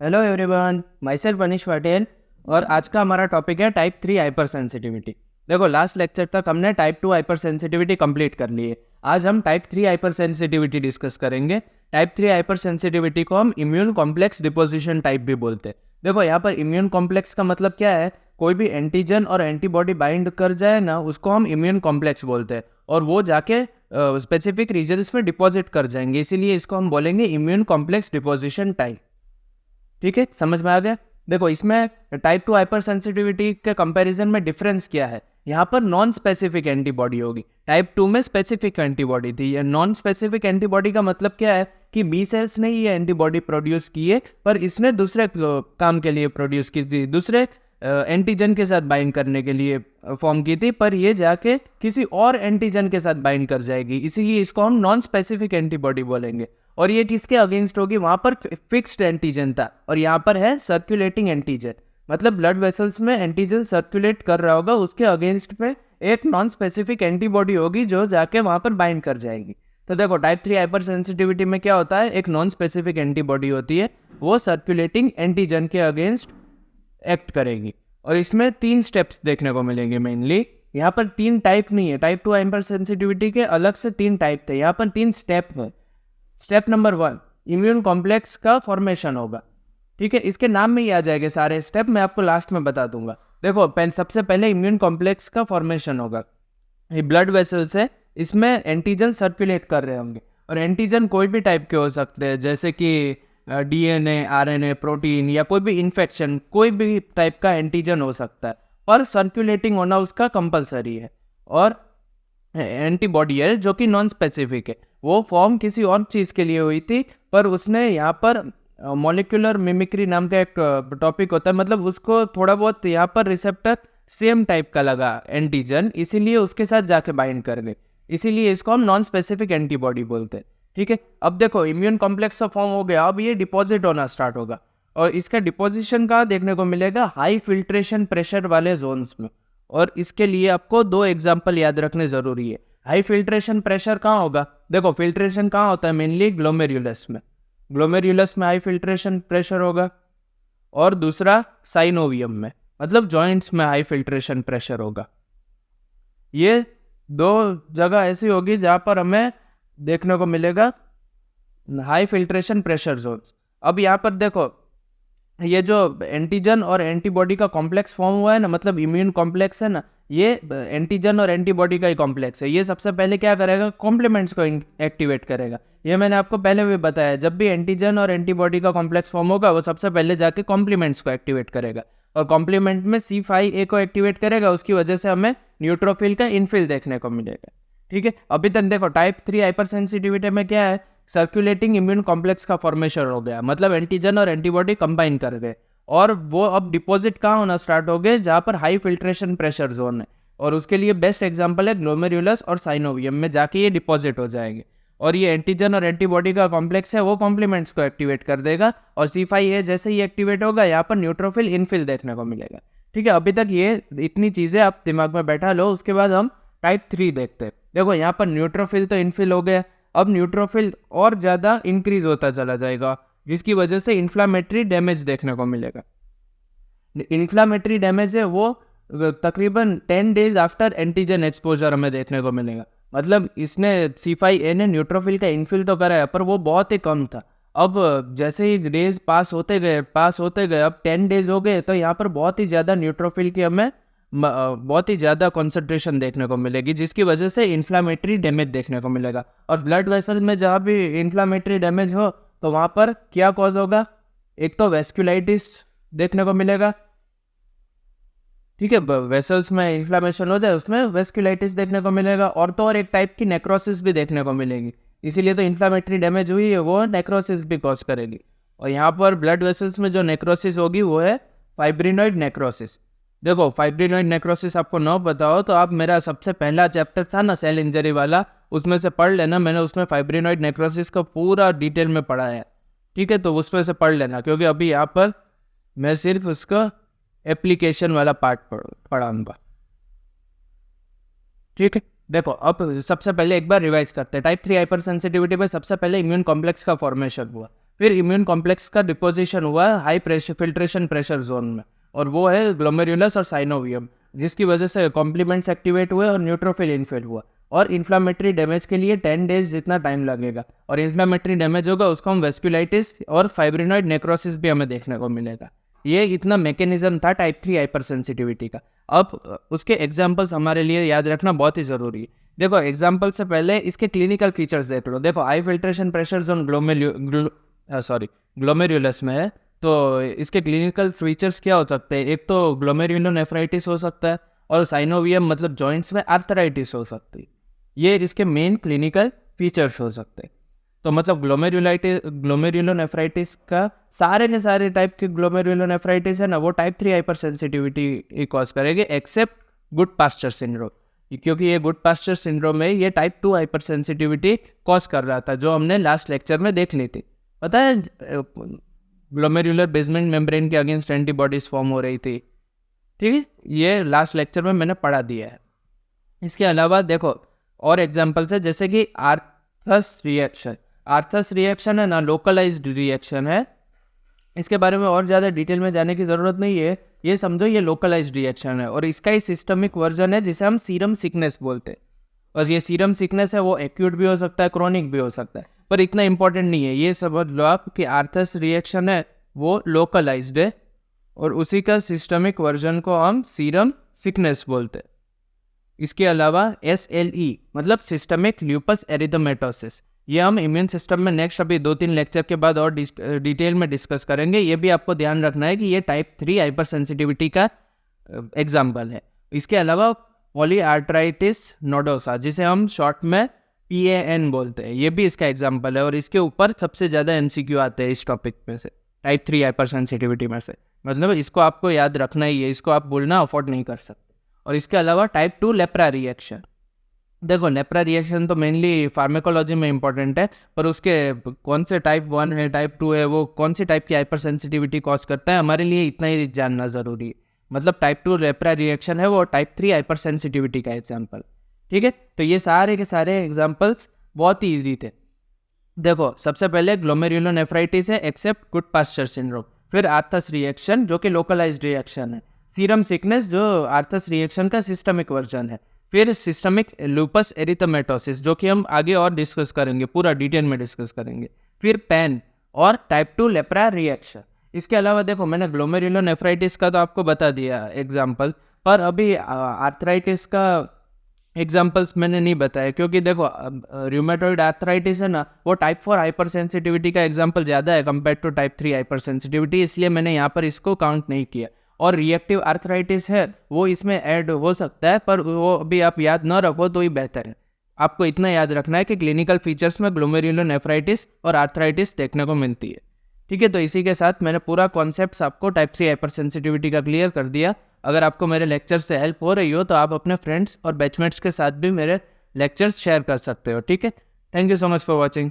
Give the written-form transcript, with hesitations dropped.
Hello everyone, my self Manish Patel. और आज का हमारा टॉपिक है टाइप 3 हाइपर सेंसिटिविटी। देखो, लास्ट लेक्चर तक हमने टाइप 2 हाइपर सेंसिटिविटी कंप्लीट कर ली है। आज हम टाइप 3 हाइपर सेंसिटिविटी डिस्कस करेंगे। टाइप 3 हाइपर सेंसिटिविटी को हम इम्यून कॉम्प्लेक्स डिपोजिशन टाइप भी बोलते हैं। देखो, यहाँ पर इम्यून कॉम्प्लेक्स का मतलब क्या है? कोई भी एंटीजन और एंटीबॉडी बाइंड कर जाए ना, उसको हम इम्यून कॉम्प्लेक्स बोलते हैं और वो जाके स्पेसिफिक रीजन्स में डिपॉजिट कर जाएंगे, इसीलिए इसको हम बोलेंगे इम्यून कॉम्प्लेक्स डिपोजिशन टाइप। ठीक है, समझ में आ गया? देखो, इसमें टाइप 2 हाइपर सेंसिटिविटी के कंपैरिजन में डिफरेंस क्या है? यहाँ पर नॉन स्पेसिफिक एंटीबॉडी होगी। टाइप 2 में स्पेसिफिक एंटीबॉडी थी। ये नॉन स्पेसिफिक एंटीबॉडी का मतलब क्या है कि बी सेल्स ने ये एंटीबॉडी प्रोड्यूस की है, पर इसने दूसरे काम के लिए प्रोड्यूस की थी, दूसरे एंटीजन के साथ बाइंड करने के लिए फॉर्म की थी, पर ये जाके किसी और एंटीजन के साथ बाइंड कर जाएगी, इसीलिए इसको हम नॉन स्पेसिफिक एंटीबॉडी बोलेंगे। और ये किसके अगेंस्ट होगी? वहां पर फिक्स्ड एंटीजन था और यहाँ पर है सर्कुलेटिंग एंटीजन। मतलब ब्लड वेसल्स में एंटीजन सर्कुलेट कर रहा होगा, उसके अगेंस्ट में एक नॉन स्पेसिफिक एंटीबॉडी होगी जो जाके वहां पर बाइंड कर जाएगी। तो देखो, टाइप 3 हाइपर सेंसिटिविटी में क्या होता है? एक नॉन स्पेसिफिक एंटीबॉडी होती है, वो सर्कुलेटिंग एंटीजन के अगेंस्ट एक्ट करेगी। और इसमें 3 स्टेप्स देखने को मिलेंगे मेनली। यहाँ पर 3 टाइप नहीं है, टाइप 2 हाइपर सेंसिटिविटी के अलग से 3 टाइप थे, यहाँ पर 3 स्टेप है। स्टेप नंबर 1, इम्यून कॉम्प्लेक्स का फॉर्मेशन होगा। ठीक है, इसके नाम में ही आ जाएंगे सारे स्टेप, मैं आपको लास्ट में बता दूंगा। देखो, सबसे पहले इम्यून कॉम्प्लेक्स का फॉर्मेशन होगा। ये ब्लड वेसल्स है, इसमें एंटीजन सर्कुलेट कर रहे होंगे और एंटीजन कोई भी टाइप के हो सकते हैं, जैसे कि डीएनए, आरएनए, प्रोटीन या कोई भी इन्फेक्शन, कोई भी टाइप का एंटीजन हो सकता है, पर सर्कुलेटिंग होना उसका कंपलसरी है। और एंटीबॉडी है जो कि नॉन स्पेसिफिक है, वो फॉर्म किसी और चीज़ के लिए हुई थी, पर उसने यहाँ पर मॉलिक्यूलर मिमिक्री नाम का एक टॉपिक होता है, मतलब उसको थोड़ा बहुत यहाँ पर रिसेप्टर सेम टाइप का लगा एंटीजन, इसीलिए उसके साथ जाके बाइंड कर गए, इसीलिए इसको हम नॉन स्पेसिफिक एंटीबॉडी बोलते हैं। ठीक है, अब देखो, इम्यून कॉम्प्लेक्स का फॉर्म हो गया, अब ये डिपॉजिट होना स्टार्ट होगा और इसका डिपोजिशन कहाँ देखने को मिलेगा? हाई फिल्ट्रेशन प्रेशर वाले जोन्स में। और इसके लिए आपको 2 एग्जाम्पल याद रखने जरूरी है। हाई फिल्ट्रेशन प्रेशर कहाँ होगा? देखो, फिल्ट्रेशन कहाँ होता है? मेनली ग्लोमेरुलस में। ग्लोमेरुलस में हाई फिल्ट्रेशन प्रेशर होगा। और दूसरा साइनोवियम में, मतलब जॉइंट्स में हाई फिल्ट्रेशन प्रेशर होगा। ये 2 जगह ऐसी होगी जहाँ पर हमें देखने को मिलेगा हाई फिल्ट्रेशन प्रेशर जोन्स। अब यहाँ पर देखो, ये जो एंटीजन और एंटीबॉडी का कॉम्प्लेक्स फॉर्म हुआ है ना, मतलब इम्यून कॉम्प्लेक्स है ना, ये एंटीजन और एंटीबॉडी का ही कॉम्प्लेक्स है। ये सबसे पहले क्या करेगा? कॉम्प्लीमेंट्स को एक्टिवेट करेगा। ये मैंने आपको पहले भी बताया, जब भी एंटीजन और एंटीबॉडी का कॉम्प्लेक्स फॉर्म होगा, वो सबसे पहले जाके कॉम्प्लीमेंट्स को एक्टिवेट करेगा और कॉम्प्लीमेंट में C5a को एक्टिवेट करेगा, उसकी वजह से हमें न्यूट्रोफिल का इनफिल देखने को मिलेगा। ठीक है, अभी तक देखो, टाइप 3 हाइपर सेंसिटिविटी में क्या है? सर्कुलेटिंग इम्यून कॉम्प्लेक्स का फॉर्मेशन हो गया, मतलब एंटीजन और एंटीबॉडी कंबाइन कर गए और वो अब डिपॉजिट कहाँ होना स्टार्ट हो गए? जहाँ पर हाई फिल्ट्रेशन प्रेशर जोन है, और उसके लिए बेस्ट एग्जांपल है ग्लोमेरुलस और साइनोवियम में जाके ये डिपॉजिट हो जाएंगे। और ये एंटीजन और एंटीबॉडी का कॉम्प्लेक्स है, वो कॉम्प्लीमेंट्स को एक्टिवेट कर देगा और C5a जैसे ही एक्टिवेट होगा, यहाँ पर न्यूट्रोफिल इनफिल देखने को मिलेगा। ठीक है, अभी तक ये इतनी चीज़ें आप दिमाग में बैठा लो। उसके बाद हम टाइप 3 देखते हैं। देखो, यहाँ पर न्यूट्रोफिल तो इनफिल हो गया, अब न्यूट्रोफिल और ज़्यादा इंक्रीज होता चला जाएगा, जिसकी वजह से इन्फ्लामेटरी डैमेज देखने को मिलेगा। इन्फ्लामेटरी डैमेज है वो तकरीबन 10 डेज आफ्टर एंटीजन एक्सपोजर हमें देखने को मिलेगा। मतलब इसने C5a ने न्यूट्रोफिल का इनफिल तो कराया, पर वो बहुत ही कम था। अब जैसे ही डेज पास होते गए, अब 10 डेज हो गए, तो यहाँ पर बहुत ही ज़्यादा न्यूट्रोफिल की हमें बहुत ही ज़्यादा कॉन्सेंट्रेशन देखने को मिलेगी, जिसकी वजह से इन्फ्लामेटरी डैमेज देखने को मिलेगा। और ब्लड वेसल में जहाँ भी इन्फ्लामेटरी डैमेज हो, तो वहाँ पर क्या कॉज होगा? एक तो वेस्कुलाइटिस देखने को मिलेगा। ठीक है, वेसल्स में इन्फ्लामेशन हो जाए, उसमें वेस्कुलाइटिस देखने को मिलेगा, और तो और एक टाइप की नेक्रोसिस भी देखने को मिलेगी। इसीलिए तो इन्फ्लामेटरी डैमेज हुई है, वो नेक्रोसिस भी कॉज करेगी। और यहाँ पर ब्लड वेसल्स में जो नेक्रोसिस होगी वो है फाइब्रिनॉइड नेक्रोसिस। देखो, फाइब्रिनॉइड नेक्रोसिस आपको न पता हो तो आप मेरा सबसे पहला चैप्टर था ना सेल इंजरी वाला, उसमें से पढ़ लेना। मैंने उसमें फाइब्रिनॉइड नेक्रोसिस का पूरा डिटेल में पढ़ा है। ठीक है, तो उसमें से पढ़ लेना, क्योंकि अभी यहाँ पर मैं सिर्फ उसका एप्लीकेशन वाला पार्ट पढ़ाऊंगा। ठीक है, देखो, अब सबसे पहले एक बार रिवाइज करते हैं। टाइप 3 हाइपर सेंसिटिविटी में सबसे पहले इम्यून कॉम्प्लेक्स का फॉर्मेशन हुआ, फिर इम्यून कॉम्प्लेक्स का डिपोजिशन हुआ high pressure filtration pressure zone में, और वो है ग्लोमेरुलस और साइनोवियम, जिसकी वजह से कॉम्प्लीमेंट्स एक्टिवेट हुए और न्यूट्रोफिल इनफिल हुआ। और इन्फ्लामेटरी डैमेज के लिए 10 डेज जितना टाइम लगेगा, और इन्फ्लामेटरी डैमेज होगा उसको हम वेस्कुलाइटिस और फाइब्रिनॉइड नेक्रोसिस भी हमें देखने को मिलेगा। ये इतना मैकेनिज्म था टाइप 3 हाइपर सेंसिटिविटी का। अब उसके एग्जाम्पल्स हमारे लिए याद रखना बहुत ही ज़रूरी है। देखो एग्जाम्पल से पहले इसके क्लिनिकल फीचर्स देख लो। देखो high filtration pressure zone glomerulus में है, तो इसके क्लिनिकल फीचर्स क्या हो सकते हैं? एक तो ग्लोमेरुलोनेफ्राइटिस हो सकता है, और साइनोवियम मतलब जॉइंट्स में आर्थराइटिस हो सकती है। ये इसके मेन क्लिनिकल फीचर्स हो सकते हैं। तो मतलब ग्लोमेरुलोनेफ्राइटिस का सारे के सारे टाइप के ग्लोमेरुलोनेफ्राइटिस है ना, वो टाइप 3 हाइपर सेंसिटिविटी कॉज करेगी, एक्सेप्ट गुड पास्चर सिंड्रोम, क्योंकि ये गुड पास्चर सिंड्रोम में ये टाइप 2 हाइपर सेंसिटिविटी कॉज कर रहा था, जो हमने लास्ट लेक्चर में देख ली थी। पता है ग्लोमेरुलर बेसमेंट मेम्ब्रेन के अगेंस्ट एंटीबॉडीज फॉर्म हो रही थी, ठीक है, ये लास्ट लेक्चर में मैंने पढ़ा दिया है। इसके अलावा देखो और एग्जांपल्स है, जैसे कि आर्थस रिएक्शन। आर्थस रिएक्शन है ना, लोकलाइज्ड रिएक्शन है। इसके बारे में और ज़्यादा डिटेल में जाने की ज़रूरत नहीं है, ये समझो ये लोकलाइज्ड रिएक्शन है, और इसका ही सिस्टमिक वर्जन है जिसे हम सीरम सिकनेस बोलते हैं। और ये सीरम सिकनेस है वो एक्यूट भी हो सकता है, क्रॉनिक भी हो सकता है, पर इतना इंपॉर्टेंट नहीं है। ये समझ लो आप कि आर्थस रिएक्शन है वो लोकलाइज्ड है, और उसी का सिस्टमिक वर्जन को हम सीरम सिकनेस बोलते हैं। इसके अलावा SLE मतलब सिस्टमिक ल्यूपस एरिथेमेटोसिस, ये हम इम्यून सिस्टम में नेक्स्ट अभी 2-3 लेक्चर के बाद और डिटेल में डिस्कस करेंगे। ये भी आपको ध्यान रखना है कि ये टाइप 3 हाइपर सेंसिटिविटी का एग्जाम्पल है। इसके अलावा पॉलीआर्थराइटिस नोडोसा, जिसे हम शॉर्ट में PAN बोलते हैं, ये भी इसका एग्जाम्पल है, और इसके ऊपर सबसे ज़्यादा MCQ आते हैं इस टॉपिक में से, टाइप 3 हाइपर सेंसिटिविटी में से। मतलब इसको आपको याद रखना ही है, इसको आप बोलना अफोर्ड नहीं कर सकते। और इसके अलावा टाइप 2 लेप्रा रिएक्शन। देखो लेप्रा रिएक्शन तो मेनली फार्मेकोलॉजी में इंपॉर्टेंट है, पर उसके कौन से टाइप 1 है टाइप 2 है, वो कौन सी टाइप की हाइपर सेंसिटिविटी कॉज करता है, हमारे लिए इतना ही जानना ज़रूरी है। मतलब टाइप 2 लेप्रा रिएक्शन है वो टाइप 3 हाइपर सेंसिटिविटी का एग्जाम्पल, ठीक है। तो ये सारे के सारे एग्जाम्पल्स बहुत ही ईजी थे। देखो सबसे पहले ग्लोमेरुलोनेफ्राइटिस है एक्सेप्ट गुड पास्चर सिंड्रोम, फिर आर्थस रिएक्शन जो कि लोकलाइज्ड रिएक्शन है, सीरम सिकनेस जो आर्थस रिएक्शन का सिस्टमिक वर्जन है, फिर सिस्टमिक लूपस एरिथेमेटोसिस जो कि हम आगे और डिस्कस करेंगे, पूरा डिटेल में डिस्कस करेंगे, फिर पैन और टाइप 2 लेप्रा रिएक्शन। इसके अलावा देखो मैंने ग्लोमेरुलोनेफ्राइटिस का तो आपको बता दिया एग्जाम्पल, पर अभी आर्थराइटिस का एग्जाम्पल्स मैंने नहीं बताया, क्योंकि देखो रूमेटॉइड आर्थराइटिस है ना, वो टाइप 4 हाइपर सेंसिटिविटी का एग्जाम्पल ज़्यादा है compare to type 3 hyper sensitivity, इसलिए मैंने यहाँ पर इसको काउंट नहीं किया। और रिएक्टिव आर्थराइटिस है वो इसमें ऐड हो सकता है, पर वो अभी आप याद ना रखो तो ही बेहतर है। आपको इतना याद रखना है कि क्लिनिकल फीचर्स में ग्लोमेरुलोनेफ्राइटिस और आर्थराइटिस देखने को मिलती है, ठीक है। तो इसी के साथ मैंने पूरा कॉन्सेप्ट आपको टाइप 3 हाइपर सेंसिटिविटी का क्लियर कर दिया। अगर आपको मेरे लेक्चर से हेल्प हो रही हो तो आप अपने फ्रेंड्स और बैचमेट्स के साथ भी मेरे लेक्चर्स शेयर कर सकते हो, ठीक है। Thank you so much for watching.